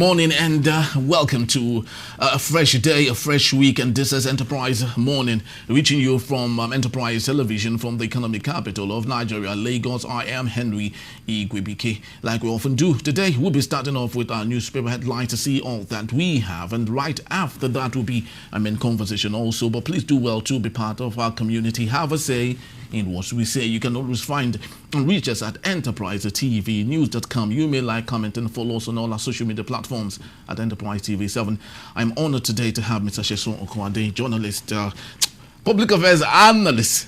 Morning and welcome to a fresh day, a fresh week, and this is Enterprise Morning, reaching you from Enterprise Television from the economic capital of Nigeria, Lagos. I am Henry Igwebike. Like we often do, today we'll be starting off with our newspaper headline to see all that we have, and right after that will be a main conversation also. But please do well to be part of our community. Have a say in what we say. You can always find and reach us at enterprisetvnews.com. You may like, comment, and follow us on all our social media platforms at Enterprise TV 7. I'm honored today to have Mr. Sheson Okwade, journalist, public affairs analyst.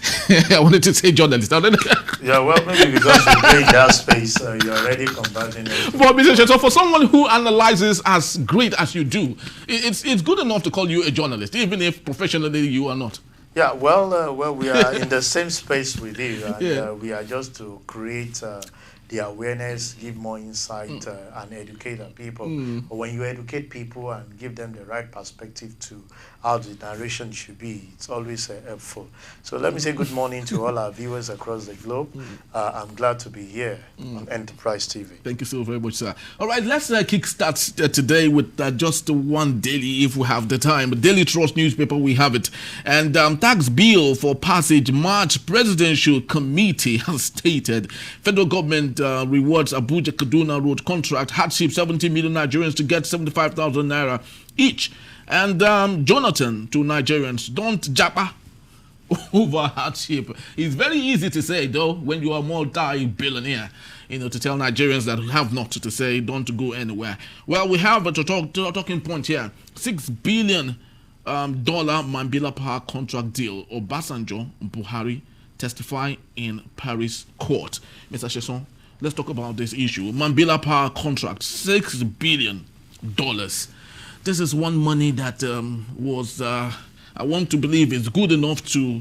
I wanted to say journalist. Yeah, well, maybe because you play that space, you're already combating it. But Mr. Sheson, for someone who analyzes as great as you do, it's good enough to call you a journalist, even if professionally you are not. Yeah, well, we are in the same space with you, and we are just to create the awareness, give more insight, and educate our people. But when you educate people and give them the right perspective to how the narration should be, it's always helpful. So let me say good morning to all our viewers across the globe. I'm glad to be here on Enterprise TV. Thank you so very much, sir. All right, let's kickstart today with just one daily, if we have the time. Daily Trust newspaper, we have it. And tax bill for passage March Presidential Committee has stated federal government rewards Abuja Kaduna road contract hardship 70 million Nigerians to get 75,000 naira each. And Jonathan to Nigerians, don't japa over hardship. It's very easy to say, though, when you are multi-billionaire, to tell Nigerians that have not to say, don't go anywhere. Well, we have a talking point here. $6 billion Mambila Power contract deal. Obasanjo, Buhari, testify in Paris court. Mr. Sheson, let's talk about this issue. Mambila Power contract, $6 billion. This is one money that was, I want to believe, is good enough to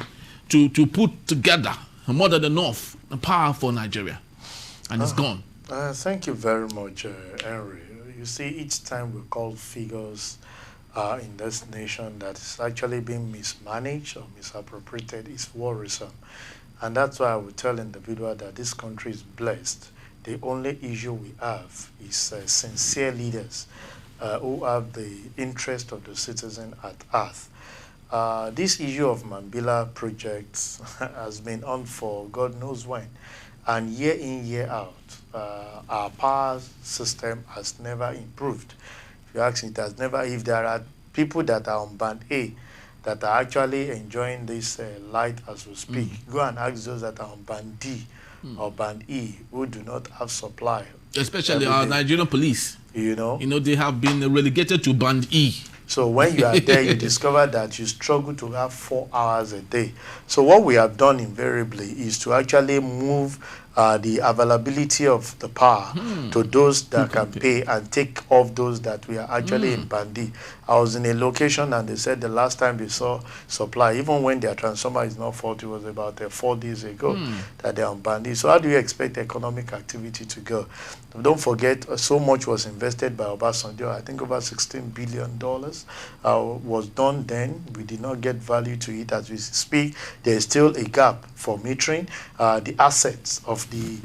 put together more than enough power for Nigeria. And it's gone. Thank you very much, Henry. You see, each time we call figures in this nation that is actually being mismanaged or misappropriated is worrisome. And that's why I would tell individuals that this country is blessed. The only issue we have is sincere leaders who have the interest of the citizen at heart. This issue of Mambila projects has been on for God knows when. And year in, year out, our power system has never improved. If you ask me, it has never. If there are people that are on band A that are actually enjoying this light as we speak, go and ask those that are on band D or band E who do not have supply. Especially our Nigerian police. You know, they have been relegated to band E. So when you are there, you discover that you struggle to have 4 hours a day. So what we have done invariably is to actually move the availability of the power to those that can pay and take off those that we are actually in band D. I was in a location and they said the last time they saw supply, even when their transformer is not faulty, it was about 4 days ago that they're on band D. So how do you expect economic activity to go? Don't forget, so much was invested by Obasanjo. I think over $16 billion was done then. We did not get value to it as we speak. There is still a gap for metering. The assets of the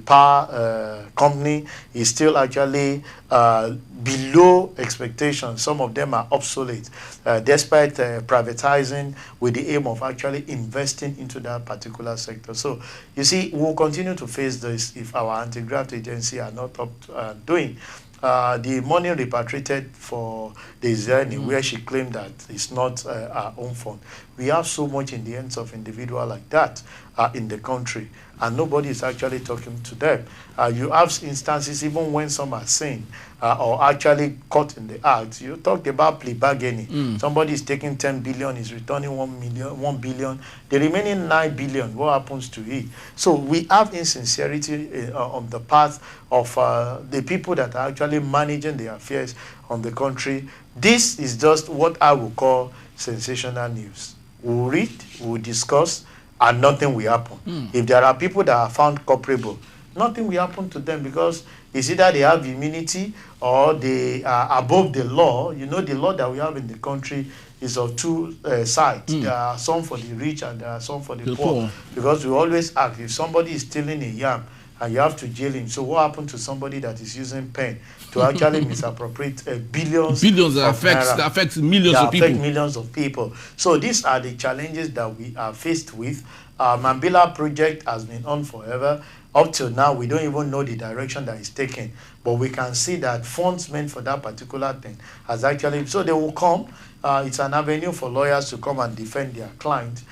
power company is still actually below expectations. Some of them are obsolete, despite privatizing with the aim of actually investing into that particular sector. So, you see, we'll continue to face this if our anti-graft agency are not up doing. The money repatriated for the Israeli, where she claimed that it's not her own fund. We have so much in the hands of individuals like that in the country, and nobody is actually talking to them. You have instances, even when some are seen or actually caught in the act. You talked about plea bargaining. Somebody is taking 10 billion, is returning 1 billion. The remaining 9 billion, what happens to it? So we have insincerity on the part of the people that are actually managing the affairs on the country. This is just what I would call sensational news. We'll read, we'll discuss, and nothing will happen. If there are people that are found culpable, nothing will happen to them because it's either they have immunity or they are above the law. You know, the law that we have in the country is of two sides. There are some for the rich and there are some for the poor. Because we always ask, if somebody is stealing a yam, and you have to jail him. So what happened to somebody that is using pen to actually misappropriate billions that affects millions of people? Millions of people. So these are the challenges that we are faced with. Mambila project has been on forever. Up till now, we don't even know the direction that it's taking. But we can see that funds meant for that particular thing has actually... So they will come. It's an avenue for lawyers to come and defend their client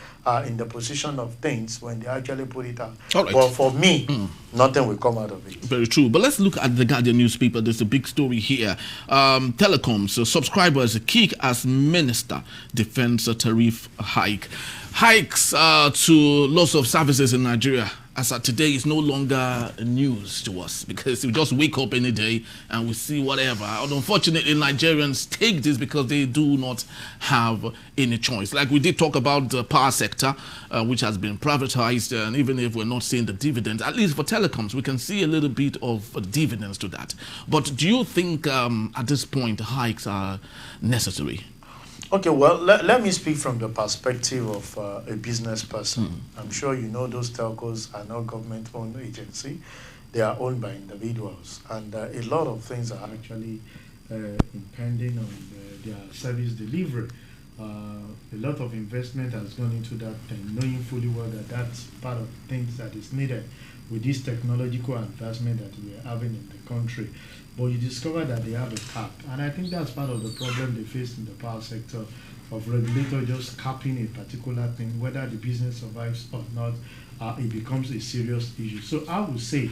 in the position of things when they actually put it out. All right. But for me, nothing will come out of it. Very true. But let's look at the Guardian newspaper. There's a big story here. Telecoms subscribers kick as minister defends a tariff hike. Hikes to lots of services in Nigeria as of today is no longer news to us, because we just wake up any day and we see whatever. And unfortunately, Nigerians take this because they do not have any choice. Like we did talk about the power sector, which has been privatized, and even if we're not seeing the dividends, at least for telecoms, we can see a little bit of dividends to that. But do you think at this point hikes are necessary? Okay, well, let me speak from the perspective of a business person. I'm sure you know those telcos are not government-owned agency. They are owned by individuals. And a lot of things are actually impending on their service delivery. A lot of investment has gone into that thing, knowing fully well that that's part of the things that is needed with this technological advancement that we are having in the country. But you discover that they have a cap. And I think that's part of the problem they face in the power sector, of regulator just capping a particular thing, whether the business survives or not, it becomes a serious issue. So I would say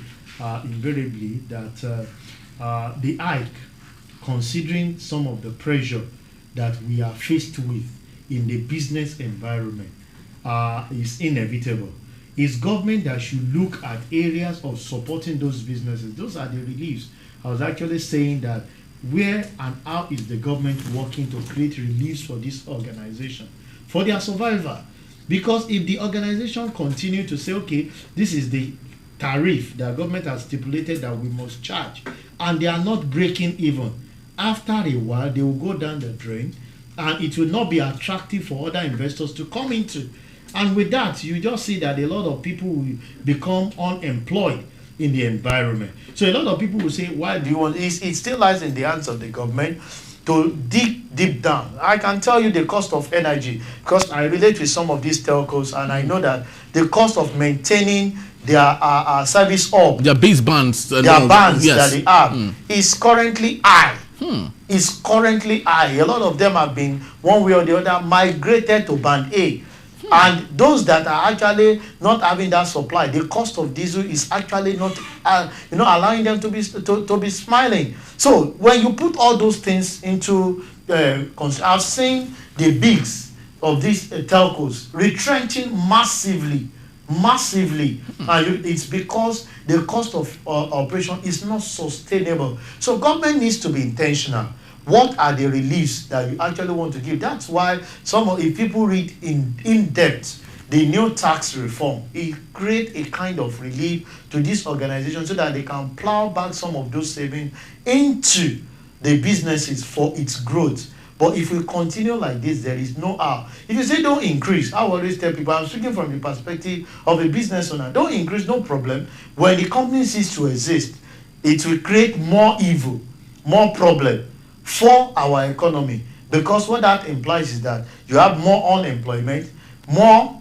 invariably that the hike, considering some of the pressure that we are faced with in the business environment, is inevitable. It's government that should look at areas of supporting those businesses. Those are the reliefs. I was actually saying that where and how is the government working to create reliefs for this organization, for their survival? Because if the organization continue to say, okay, this is the tariff that government has stipulated that we must charge, and they are not breaking even, after a while they will go down the drain, and it will not be attractive for other investors to come into. And with that, you just see that a lot of people will become unemployed in the environment. So a lot of people will say, why do you want... It still lies in the hands of the government to dig deep down. I can tell you the cost of energy, because I relate with some of these telcos, and I know that the cost of maintaining their service hub, their base bands, their bands that they have, is currently high. Is currently high. A lot of them have been, one way or the other, migrated to band A. And those that are actually not having that supply, the cost of diesel is actually not, allowing them to be smiling. So when you put all those things into, I've seen the bigs of these telcos retrenching massively. It's because the cost of operation is not sustainable. So government needs to be intentional. What are the reliefs that you actually want to give? That's why if people read in depth the new tax reform, it creates a kind of relief to this organization so that they can plow back some of those savings into the businesses for its growth. But if we continue like this, there is no how. If you say don't increase, I always tell people, I'm speaking from the perspective of a business owner, don't increase, no problem. When the company ceases to exist, it will create more evil, more problem for our economy, because what that implies is that you have more unemployment, more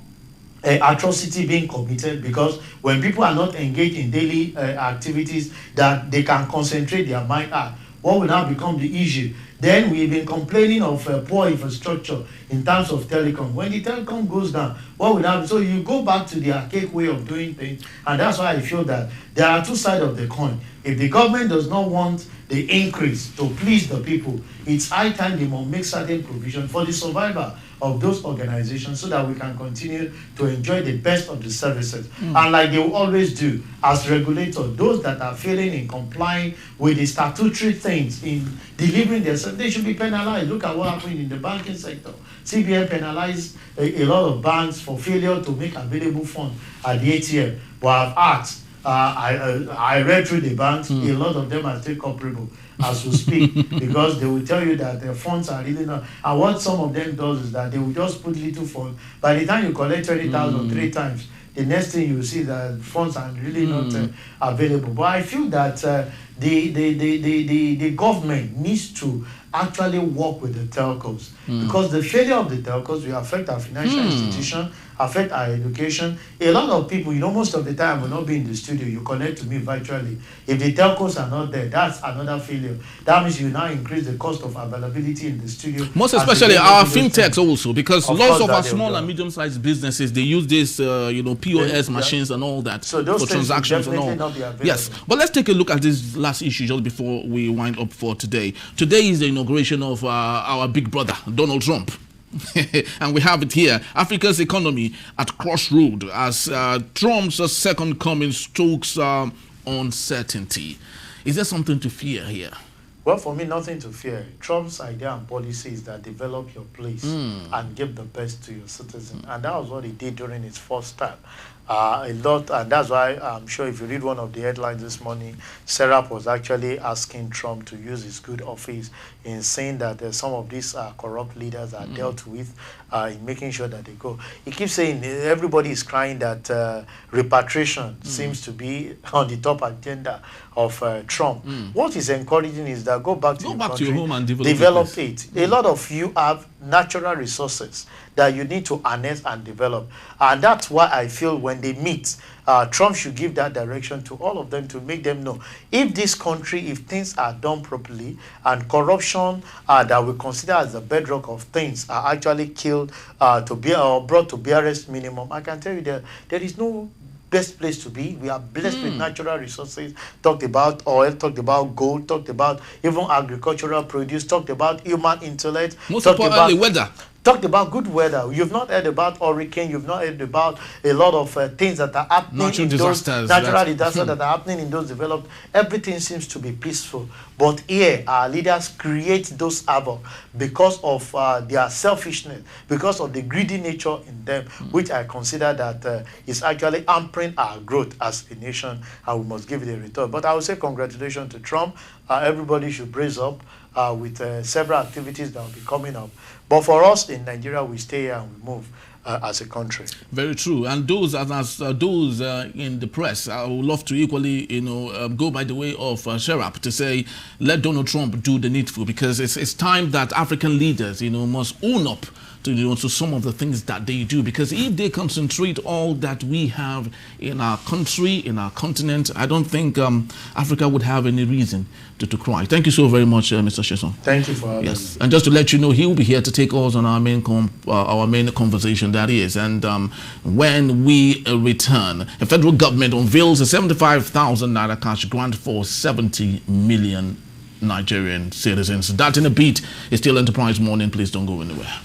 atrocity being committed, because when people are not engaged in daily activities that they can concentrate their mind at, what will now become the issue? Then we've been complaining of poor infrastructure in terms of telecom. When the telecom goes down, what will happen? So you go back to the archaic way of doing things, and that's why I feel that there are two sides of the coin. If the government does not want the increase to please the people, it's high time they must make certain provision for the survival of those organizations so that we can continue to enjoy the best of the services. And like they will always do, as regulators, those that are failing in complying with the statutory things in delivering their service, they should be penalized. Look at what happened in the banking sector. CBN penalized a lot of banks for failure to make available funds at the ATM. But I've asked, I read through the banks, a lot of them are still culpable as we speak, because they will tell you that their funds are really not. And what some of them does is that they will just put little funds. By the time you collect 20,000 3 times, the next thing you see that funds are really not available. But I feel that the government needs to actually work with the telcos, because the failure of the telcos will affect our financial institution, affect our education. A lot of people, most of the time will not be in the studio. You connect to me virtually. If the telcos are not there, that's another failure. That means you now increase the cost of availability in the studio. Most especially our fintechs also, because lots of our small and medium-sized businesses, they use this, POS machines and all that for transactions and all. Yes, but let's take a look at this last issue just before we wind up for today. Today is the inauguration of our big brother, Donald Trump. And we have it here. Africa's economy at crossroad as Trump's second coming stokes uncertainty. Is there something to fear here? Well, for me, nothing to fear. Trump's idea and policy is that develop your place and give the best to your citizens. And that was what he did during his first term. A lot, and that's why I'm sure if you read one of the headlines this morning, Serap was actually asking Trump to use his good office in saying that some of these corrupt leaders are dealt with, in making sure that they go. He keeps saying everybody is crying that repatriation seems to be on the top agenda of Trump. What is encouraging is that go back to your country, your home and develop it. A lot of you have natural resources that you need to harness and develop, and that's why I feel when they meet, Trump should give that direction to all of them to make them know if this country, if things are done properly and corruption that we consider as the bedrock of things are actually killed to be or brought to barest minimum. I can tell you that there is no best place to be. We are blessed with natural resources. Talked about oil, talked about gold, talked about even agricultural produce, talked about human intellect, most importantly, weather. Talked about good weather. You've not heard about hurricane. You've not heard about a lot of things that are happening. Natural disasters that are happening in those developed. Everything seems to be peaceful. But here, our leaders create those havoc because of their selfishness, because of the greedy nature in them, which I consider that is actually hampering our growth as a nation, and we must give it a return. But I would say congratulations to Trump. Everybody should brace up with several activities that will be coming up. But for us in Nigeria, we stay here and we move as a country. Very true. And those those in the press, I would love to equally, go by the way of Serap to say, let Donald Trump do the needful, because it's time that African leaders, must own up to some of the things that they do, because if they concentrate all that we have in our country, in our continent, I don't think Africa would have any reason to cry. Thank you so very much, Mr. Sheson. Thank you for having me. And just to let you know, he will be here to take us on our main conversation, that is. And when we return, the federal government unveils a 75,000 naira cash grant for 70 million Nigerian citizens. That in a beat is still Enterprise Morning. Please don't go anywhere.